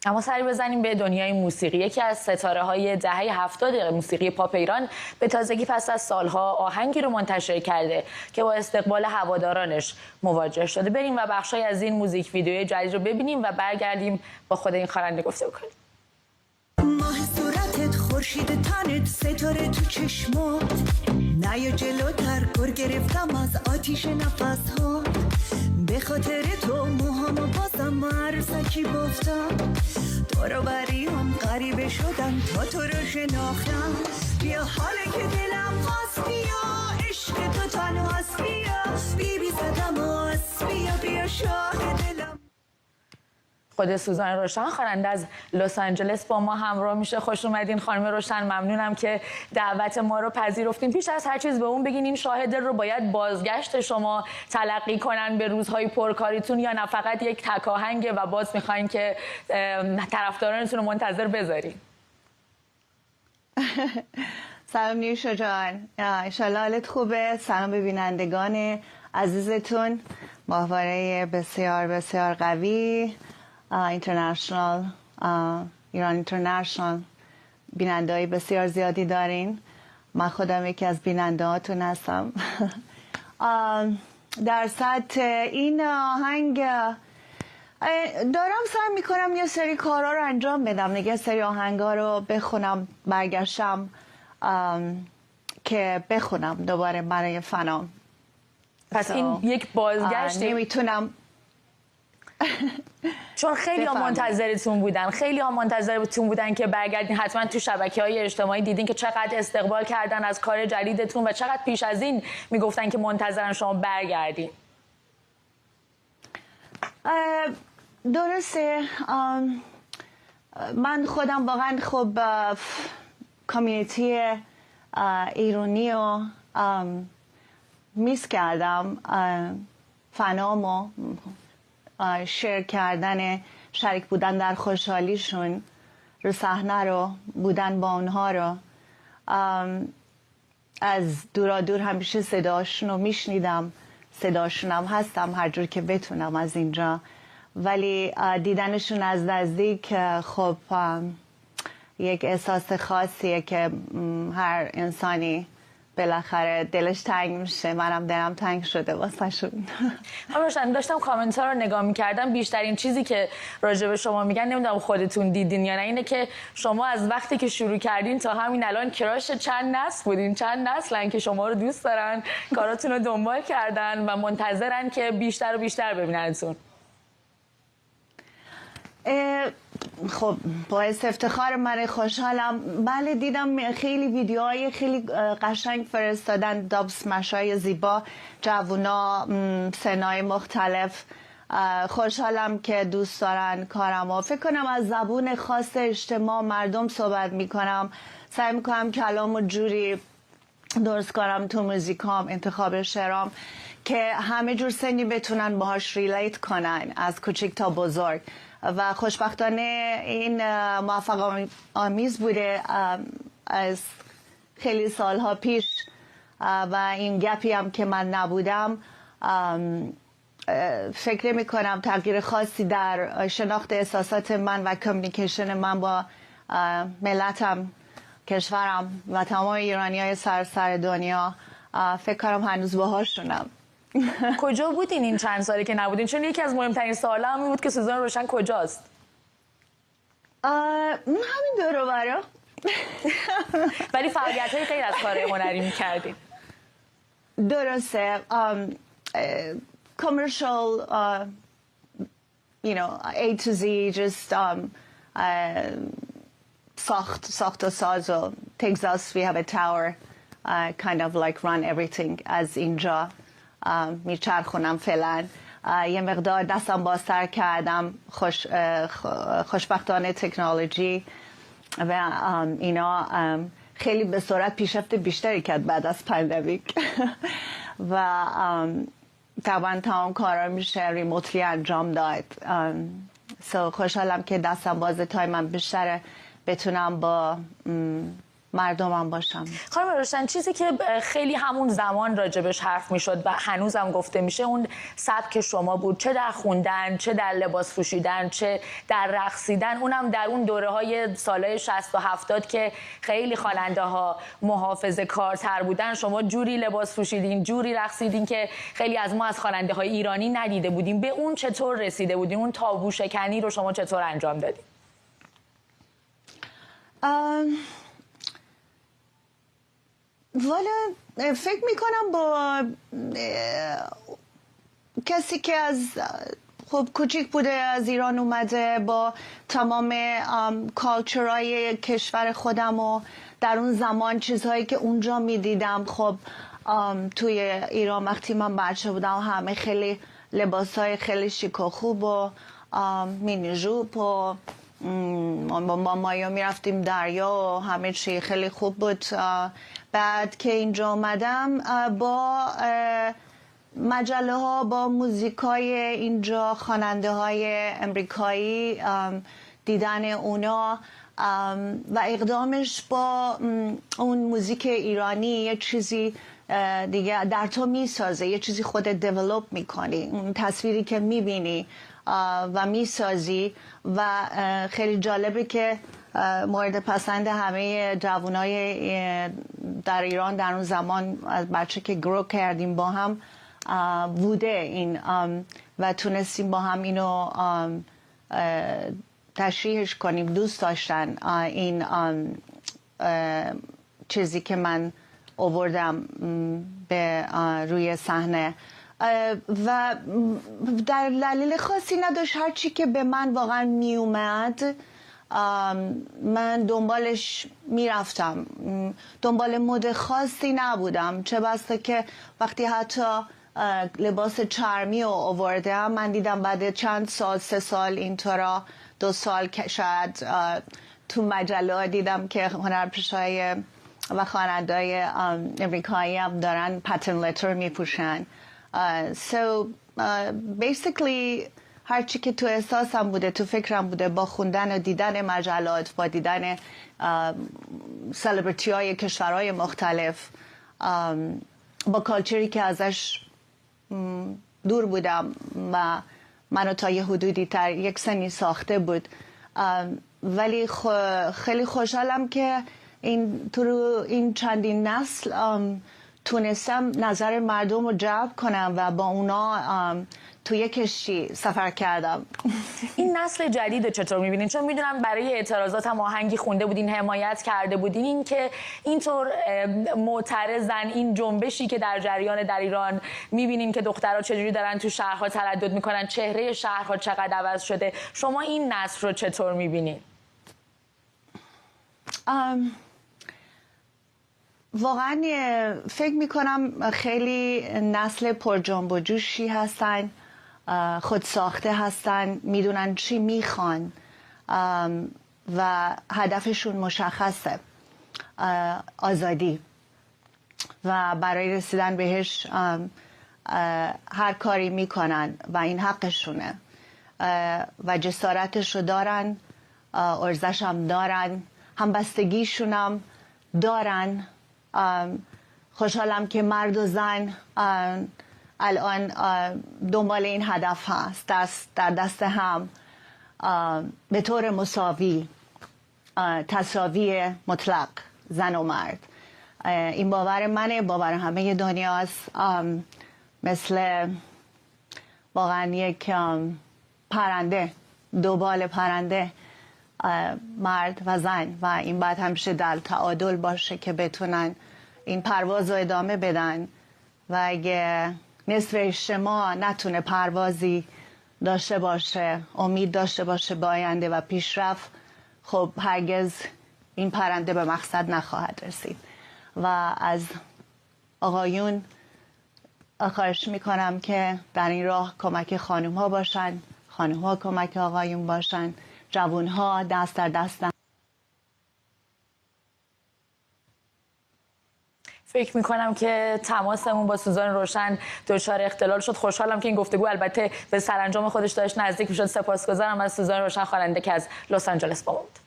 اما سری بزنیم به دنیای موسیقی. یکی از ستاره های دهه 70 موسیقی پاپ ایران به تازگی پس از سالها آهنگی رو منتشر کرده که با استقبال هوادارانش مواجه شده. بریم و بخشای از این موزیک ویدیوی جدید رو ببینیم و برگردیم با خود این خواننده گفتگو کنیم. ماه صورتت، خورشید تنت، ستاره تو چشمات، نیا جلوتر، گر گرفتم از آتیش نفس ها. به خاطر تو موهامو بازم عروسکی بافتم، دورو بری هم غریبه شدن تا تو رو شناختم. بیا حاله که دلم خواست، بیا عشق تو تنهاست، بیا بی زدم آس، بیا شاه دلم. خود سوزان روشن خواننده از لس آنجلس با ما همراه میشه. خوش اومدین خانم روشن، ممنونم که دعوت ما رو پذیرفتین. پیش از هر چیز به اون بگین این شاهد رو باید بازگشت شما تلقی کنن به روزهای پرکاریتون یا نه فقط یک تک آهنگه و باز میخواین که طرفدارانتون رو منتظر بذارین؟ سلام نیوشا جان، انشالله حالت خوبه. سلام به بینندگان عزیزتون. ماهواره بسیار بسیار قوی اینترنشنال، ایران اینترنشنال بیننده های بسیار زیادی دارین. من خودم یکی از بیننده هاتون هستم. در سطح این آهنگ دارم سعی میکنم یه سری کارا رو انجام بدم، یه سری آهنگا رو بخونم، برگشتم که بخونم دوباره برای فنام. پس این یک بازگشت نمیتونم چون خیلی ها منتظرتون بودن، خیلی ها منتظرتون بودن که برگردین. حتما تو شبکه‌های اجتماعی دیدین که چقدر استقبال کردن از کار جدیدتون و چقدر پیش از این میگفتن که منتظرن شما برگردین. درسته. من خودم واقعا خب کامیونیتی ایرانی رو میس کردم، فنامو شیر کردن، شریک بودن در خوشحالیشون، رو صحنه رو بودن با اونها رو، از دورا دور همیشه صداشون رو میشنیدم، صداشونم هستم هر جور که بتونم از اینجا، ولی دیدنشون از نزدیک خب یک احساس خاصیه که هر انسانی بالاخره دلش تنگ میشه. منم دلم تنگ شده واسه شون. روشن، داشتم کامنت ها رو نگاه میکردم. بیشترین چیزی که راجع به شما میگن، نمیدونم خودتون دیدین یا نه، اینه که شما از وقتی که شروع کردین تا همین الان کراش چند نسل بودین، چند نسلن که شما رو دوست دارن، کاراتون رو دنبال کردن و منتظرن که بیشتر و بیشتر ببیننتون. خب باعث افتخار من، خوشحالم. بله دیدم خیلی ویدیوهای خیلی قشنگ فرستادن، داب سمشای زیبا، جوونا سنای مختلف. خوشحالم که دوست دارن کارمو. فکر کنم از زبون خاص اجتماع مردم صحبت میکنم، سعی میکنم کلامو جوری درست کنم تو موزیکام، انتخاب شعرام که همه جور سنی بتونن باهاش ریلیت کنن، از کوچیک تا بزرگ. و خوشبختانه این موفق آمیز بوده از خیلی سالها پیش و این گپی هم که من نبودم، فکر می کنم تغییر خاصی در شناخت احساسات من و کمیونیکیشن من با ملتم، کشورم و تمام ایرانی های سراسر دنیا، فکر کنم هنوز باهاشونم. کجا بودین این چند سالی که نبودین؟ چون یکی از مهمترین سوالا هم بود که سوزان روشن کجاست؟ همین دور و برا. ولی فعالیت های خیلی از کارهای هنری میکردین. درسته. commercial you know A to Z, just ساخت و ساز و Texas we have a tower, kind of like run everything. از اینجا میچرخونم فعلا. یه مقدار دستم بازتر کردم، خوشبختانه تکنولوژی و اینا خیلی به سرعت پیشرفت بیشتری کرد بعد از پندمیک و طبعا تمام کارا میشه ریموتلی انجام داد. خوشحالم که دستم باز، تایمم بیشتره، بتونم با مردمم باشم. خانم روشن، چیزی که خیلی همون زمان راجبش حرف میشد و هنوزم گفته میشه اون سبک شما بود، چه در خوندن، چه در لباس پوشیدن، چه در رقصیدن، اونم در اون دوره های سالهای 60 و 70 که خیلی خواننده ها محافظه کارتر بودن. شما جوری لباس پوشیدین، جوری رقصیدین که خیلی از ما از خواننده های ایرانی ندیده بودیم. به اون چطور رسیده بودین؟ اون تابو شکنی رو شما چطور انجام دادین؟ والا فکر میکنم با کسی که از خب کوچیک بوده از ایران اومده، با تمام کالچرهای کشور خودم و در اون زمان چیزهایی که اونجا میدیدم، خب توی ایران وقتی من بچه بودم همه خیلی لباسهای خیلی شیک و خوب و مینی ژوپ و با مایا میرفتیم دریا و همه چی خیلی خوب بود. بعد که اینجا اومدم با مجله ها، با موزیک های اینجا، خواننده های امریکایی، دیدن اونا و اقدامش با اون موزیک ایرانی یه چیزی دیگه در تو میسازه، یه چیزی خودت دیولوپ میکنی، اون تصویری که میبینی و میسازی. و خیلی جالبه که مورد پسند همه جوانای در ایران در اون زمان از بچه که گرو کردیم با هم بوده این و تونستیم با هم اینو تشریحش کنیم. دوست داشتن این چیزی که من آوردم به روی صحنه و در دلیل خاصی نداشت. هرچی که به من واقعا می اومد من دنبالش میرفتم، دنبال مد خاصی نبودم. چه بسا که وقتی حتی لباس چرمی رو آوردم من دیدم بعد چند سال، 3 سال اینطورا، 2 سال که شاید تو مجله دیدم که هنرپیشه‌های و خواننده‌های امریکایی هم دارن پتن لتر میپوشن. So basically هرچی که تو احساسم بوده، تو فکرم بوده، با خوندن و دیدن مجلات، با دیدن سلبریتی های کشورهای مختلف، با کالچری که ازش دور بودم و منو تا یه حدودی تر یک سنی ساخته بود. ولی خیلی خوشحالم که این چندین نسل تونستم نظر مردم رو جلب کنم و با اونا توی کشتی سفر کردم. این نسل جدید رو چطور میبینین؟ چون میدونم برای اعتراضات هم آهنگی خونده بودین، حمایت کرده بودین. این که اینطور معترضن، این جنبشی که در جریان در ایران میبینین که دخترها چجوری دارن تو شهرها تردد میکنن، چهره شهرها چقدر عوض شده، شما این نسل رو چطور میبینین؟ واقعا فکر میکنم خیلی نسل پر جنب و جوشی هستن، خود ساخته هستن، میدونن چی میخوان و هدفشون مشخصه، آزادی، و برای رسیدن بهش هر کاری میکنن و این حقشونه و جسارتش رو دارن، ارزش هم دارن، همبستگیشون هم دارن. خوشحالم که مرد و زن الان دنبال این هدف هست، در دست هم به طور مساوی، تساوی مطلق زن و مرد. این باور منه، باور همه دنیاست. مثل واقعا یک پرنده، 2 بال پرنده، مرد و زن، و این باید همیشه در تعادل باشه که بتونن این پرواز رو ادامه بدن. و اگه نصف اجتماع نتونه پروازی داشته باشه، امید داشته باشه به آینده و پیشرفت، خب هرگز این پرنده به مقصد نخواهد رسید. و از آقایون خواهش میکنم که در این راه کمک خانوم ها باشن، خانوم ها کمک آقایون باشن، جوان ها دست در دست. فکر میکنم که تماسمون با سوزان روشن دچار اختلال شد. خوشحالم که این گفتگو البته به سرانجام خودش داشت نزدیک میشد. سپاسگزارم از سوزان روشن، خواننده که از لس آنجلس با ما بود.